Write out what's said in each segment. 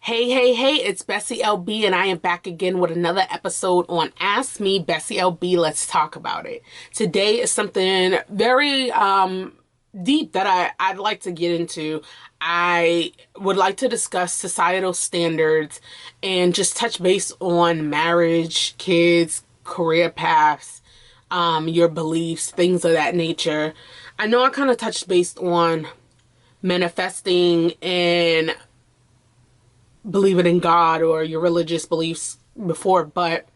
Hey, it's BessieLB, and I am back again with another episode on Ask Me BessieLB. Let's talk about it. Today is something very deep that I'd like to get into. I would like to discuss societal standards and just touch base on marriage, kids, career paths, your beliefs, things of that nature. I know I kind of touched base on manifesting and believing in God or your religious beliefs before, but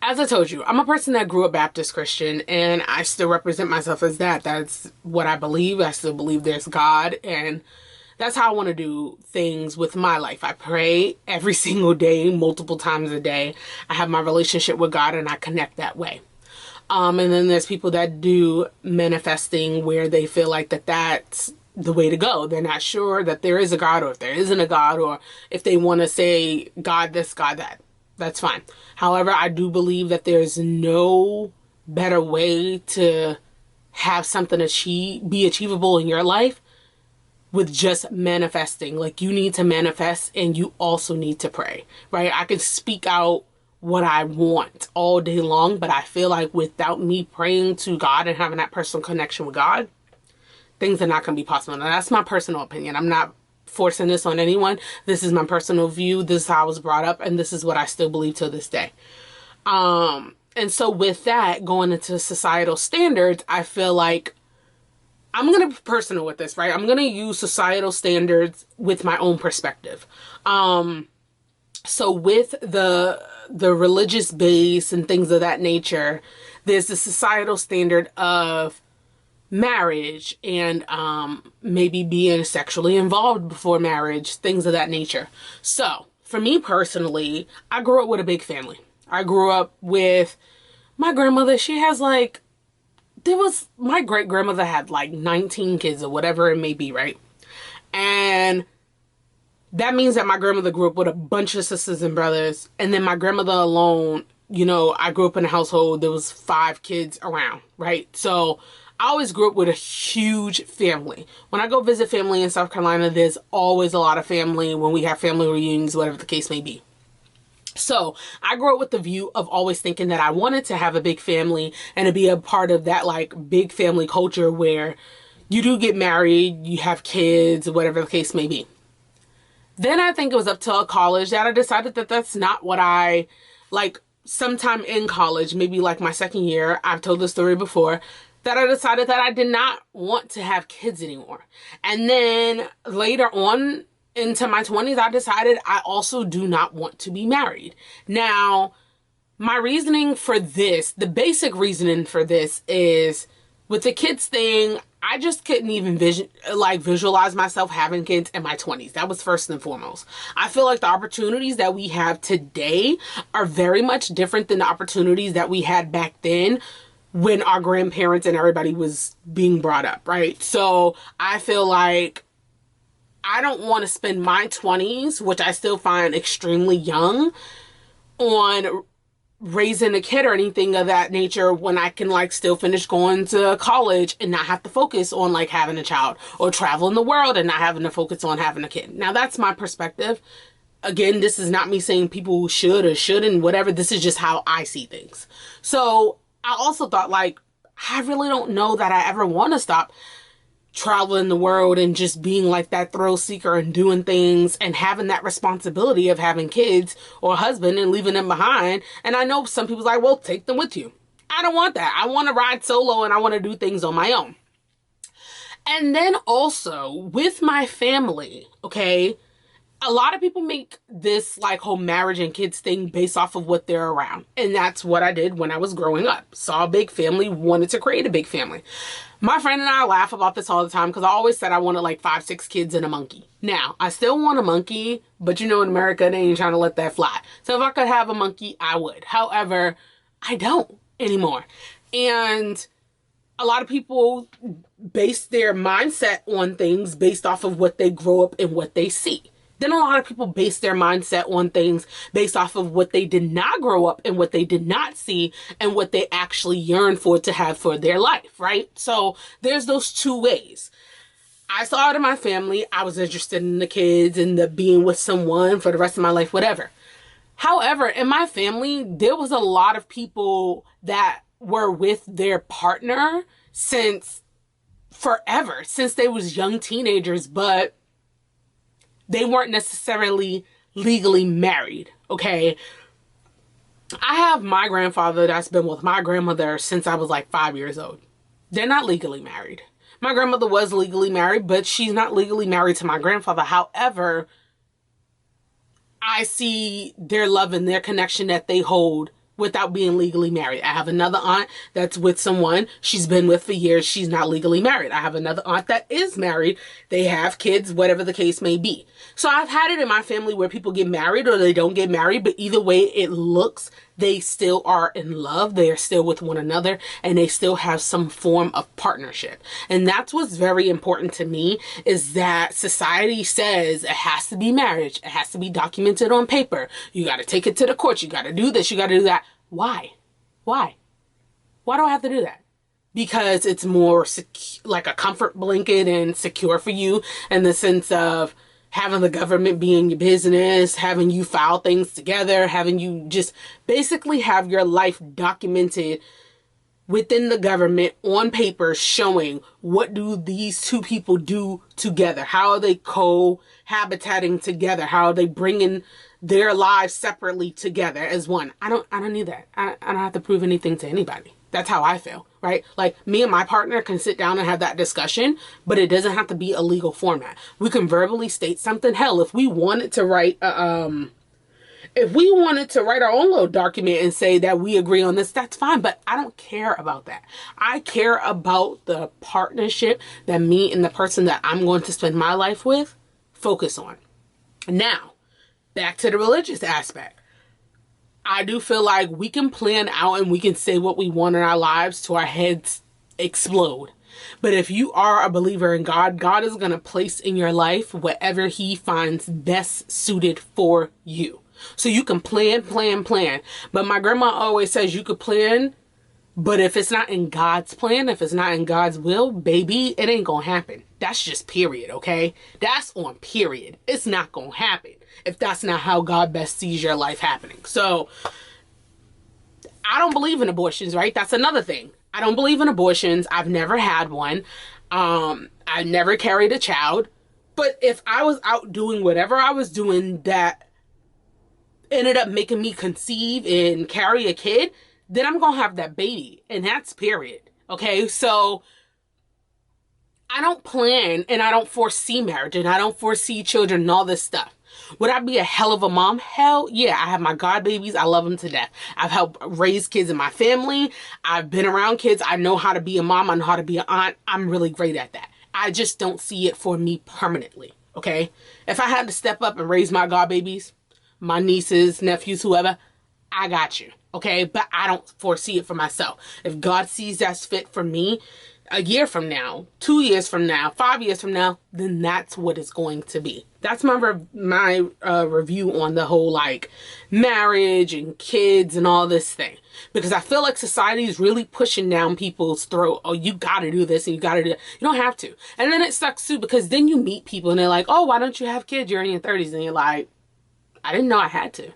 as I told you, I'm a person that grew up Baptist Christian, and I still represent myself as that. That's what I believe. I still believe there's God, and that's how I want to do things with my life. I pray every single day, multiple times a day. I have my relationship with God, and I connect that way. And then there's people that do manifesting where they feel like that's the way to go. They're not sure that there is a God, or if there isn't a God, or if they want to say God this, God that. That's fine. However, I do believe that there's no better way to have something be achievable in your life with just manifesting. Like, you need to manifest, and you also need to pray, right? I can speak out what I want all day long, but I feel like without me praying to God and having that personal connection with God, things are not going to be possible. Now, that's my personal opinion. I'm not forcing this on anyone. This is my personal view. This is how I was brought up, and this is what I still believe to this day. And so with that, going into societal standards, I feel like I'm going to be personal with this, right? I'm going to use societal standards with my own perspective. So with the religious base and things of that nature, there's the societal standard of marriage and maybe being sexually involved before marriage, things of that nature. So for me personally, I grew up with a big family. I grew up with my grandmother. My great grandmother had like 19 kids or whatever it may be, right? And that means that my grandmother grew up with a bunch of sisters and brothers. And then my grandmother alone, I grew up in a household, there was 5 kids around, right? So I always grew up with a huge family. When I go visit family in South Carolina, there's always a lot of family when we have family reunions, whatever the case may be. So I grew up with the view of always thinking that I wanted to have a big family and to be a part of that like big family culture where you do get married, you have kids, whatever the case may be. Then I think it was up to college that I decided that that's not what I like. Sometime in college, maybe like my second year, I've told this story before, that I decided that I did not want to have kids anymore. And then later on into my 20s, I decided I also do not want to be married. Now, my reasoning for this, the basic reasoning for this is with the kids thing, I just couldn't even visualize myself having kids in my 20s. That was first and foremost. I feel like the opportunities that we have today are very much different than the opportunities that we had back then when our grandparents and everybody was being brought up, right? So I feel like I don't want to spend my 20s, which I still find extremely young, on raising a kid or anything of that nature when I can like still finish going to college and not have to focus on like having a child, or traveling the world and not having to focus on having a kid. Now, that's my perspective. Again, this is not me saying people should or shouldn't, whatever. This is just how I see things. So I also thought, like, I really don't know that I ever want to stop traveling the world and just being like that thrill seeker and doing things and having that responsibility of having kids or a husband and leaving them behind. And I know some people's like, well, take them with you. I don't want that. I want to ride solo and I want to do things on my own. And then also with my family, okay, a lot of people make this like whole marriage and kids thing based off of what they're around. And that's what I did when I was growing up. Saw a big family, wanted to create a big family. My friend and I laugh about this all the time because I always said I wanted like 5, 6 kids and a monkey. Now, I still want a monkey, but in America, they ain't trying to let that fly. So if I could have a monkey, I would. However, I don't anymore. And a lot of people base their mindset on things based off of what they grow up and what they see. Then a lot of people base their mindset on things based off of what they did not grow up and what they did not see and what they actually yearn for to have for their life, right? So there's those two ways. I saw it in my family. I was interested in the kids and the being with someone for the rest of my life, whatever. However, in my family, there was a lot of people that were with their partner since forever, since they was young teenagers, but they weren't necessarily legally married, okay? I have my grandfather that's been with my grandmother since I was like 5 years old. They're not legally married. My grandmother was legally married, but she's not legally married to my grandfather. However, I see their love and their connection that they hold without being legally married. I have another aunt that's with someone she's been with for years. She's not legally married. I have another aunt that is married. They have kids, whatever the case may be. So I've had it in my family where people get married or they don't get married, but either way it looks, they still are in love. They are still with one another and they still have some form of partnership. And that's what's very important to me, is that society says it has to be marriage. It has to be documented on paper. You got to take it to the court. You got to do this. You got to do that. Why? Why? Why do I have to do that? Because it's more like a comfort blanket and secure for you in the sense of having the government be in your business, having you file things together, having you just basically have your life documented within the government on paper, showing what do these two people do together? How are they cohabitating together? How are they bringing their lives separately together as one? I don't need that. I don't have to prove anything to anybody. That's how I feel, right? Like, me and my partner can sit down and have that discussion, but it doesn't have to be a legal format. We can verbally state something. Hell, if we wanted to write if we wanted to write our own little document and say that we agree on this, that's fine, but I don't care about that. I care about the partnership that me and the person that I'm going to spend my life with focus on. Now, back to the religious aspect. I do feel like we can plan out and we can say what we want in our lives till our heads explode. But if you are a believer in God, God is going to place in your life whatever he finds best suited for you. So you can plan. But my grandma always says you could plan, but if it's not in God's plan, if it's not in God's will, baby, it ain't gonna happen. That's just period, okay? That's on period. It's not gonna happen if that's not how God best sees your life happening. So I don't believe in abortions, right? That's another thing. I don't believe in abortions. I've never had one. I never carried a child. But if I was out doing whatever I was doing that ended up making me conceive and carry a kid, then I'm gonna have that baby, and that's period. Okay, so I don't plan and I don't foresee marriage and I don't foresee children and all this stuff. Would I be a hell of a mom? Hell yeah. I have my god babies. I love them to death. I've helped raise kids in my family. I've been around kids. I know how to be a mom. I know how to be an aunt. I'm really great at that. I just don't see it for me permanently. Okay, if I had to step up and raise my god babies, my nieces, nephews, whoever, I got you, okay? But I don't foresee it for myself. If God sees that's fit for me, a year from now, 2 years from now, 5 years from now, then that's what it's going to be. That's my review on the whole, like, marriage and kids and all this thing. Because I feel like society is really pushing down people's throat. Oh, you gotta do this and you gotta do that. You don't have to. And then it sucks too, because then you meet people and they're like, oh, why don't you have kids? You're in your 30s. And you're like, I didn't know I had to.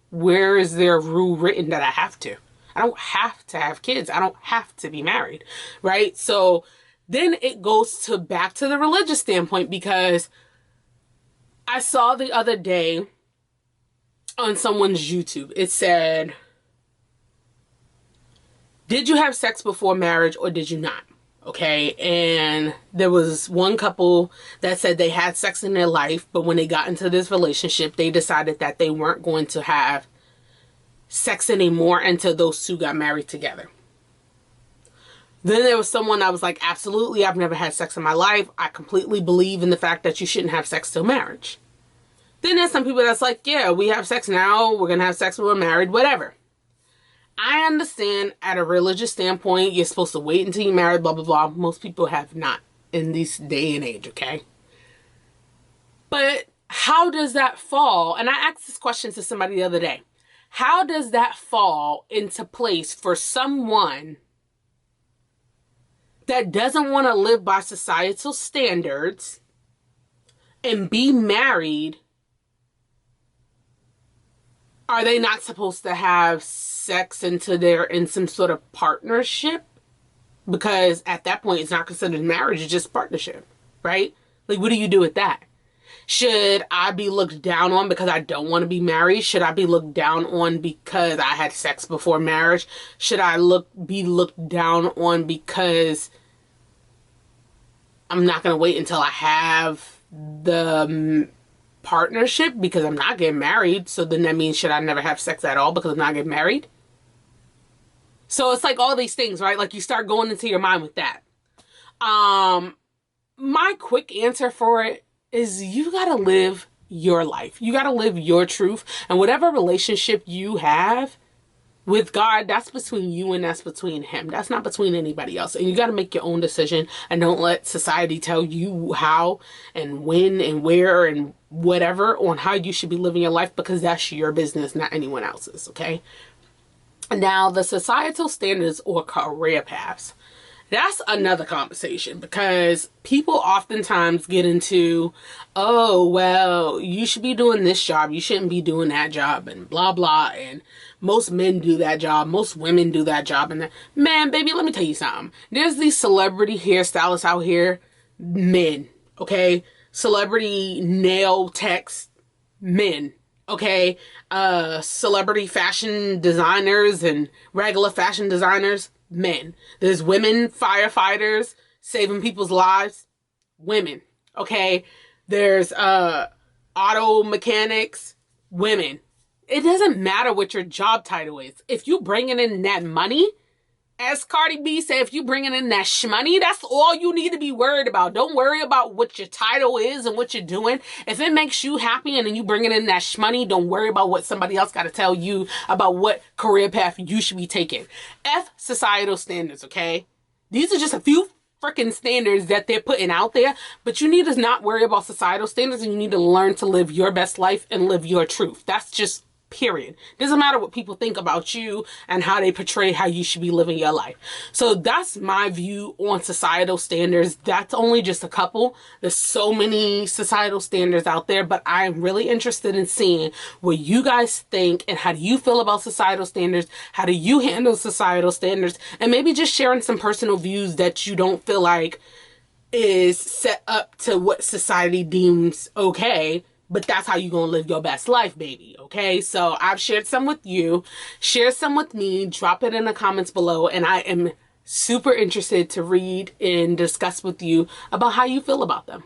Where is there a rule written that I have to? I don't have to have kids. I don't have to be married, right? So then it goes back to the religious standpoint, because I saw the other day on someone's YouTube, it said, did you have sex before marriage or did you not? Okay, and there was one couple that said they had sex in their life, but when they got into this relationship, they decided that they weren't going to have sex anymore until those two got married together. Then there was someone that was like, absolutely, I've never had sex in my life. I completely believe in the fact that you shouldn't have sex till marriage. Then there's some people that's like, yeah, we have sex now, we're gonna have sex when we're married, whatever. I understand at a religious standpoint, you're supposed to wait until you're married, blah, blah, blah. Most people have not in this day and age, okay? But how does that fall? And I asked this question to somebody the other day. How does that fall into place for someone that doesn't want to live by societal standards and be married, are they not supposed to have sex until they're in some sort of partnership? Because at that point, it's not considered marriage, it's just partnership, right? Like, what do you do with that? Should I be looked down on because I don't want to be married? Should I be looked down on because I had sex before marriage? Should I be looked down on because I'm not going to wait until I have the partnership because I'm not getting married? So then that means should I never have sex at all because I'm not getting married? So it's like all these things, right? Like you start going into your mind with that. My quick answer for it is you gotta live your life. You gotta live your truth. And whatever relationship you have with God, that's between you and that's between him. That's not between anybody else. And you gotta make your own decision and don't let society tell you how and when and where and whatever on how you should be living your life, because that's your business, not anyone else's, okay? Now, the societal standards or career paths. That's another conversation because people oftentimes get into, oh, well, you should be doing this job. You shouldn't be doing that job and blah, blah. And most men do that job. Most women do that job. And man, baby, let me tell you something. There's these celebrity hairstylists out here, men, okay? Celebrity nail techs, men. Okay, celebrity fashion designers and regular fashion designers, men. There's women firefighters saving people's lives, women. Okay, there's auto mechanics, women. It doesn't matter what your job title is. If you bringing in that money, as Cardi B said, if you bringing in that shmoney, that's all you need to be worried about. Don't worry about what your title is and what you're doing. If it makes you happy and then you bringing in that shmoney, don't worry about what somebody else got to tell you about what career path you should be taking. F societal standards, okay? These are just a few freaking standards that they're putting out there, but you need to not worry about societal standards and you need to learn to live your best life and live your truth. That's just period. Doesn't matter what people think about you and how they portray how you should be living your life. So that's my view on societal standards. That's only just a couple. There's so many societal standards out there, but I'm really interested in seeing what you guys think and how do you feel about societal standards? How do you handle societal standards? And maybe just sharing some personal views that you don't feel like is set up to what society deems okay. But that's how you're going to live your best life, baby. Okay, so I've shared some with you. Share some with me. Drop it in the comments below. And I am super interested to read and discuss with you about how you feel about them.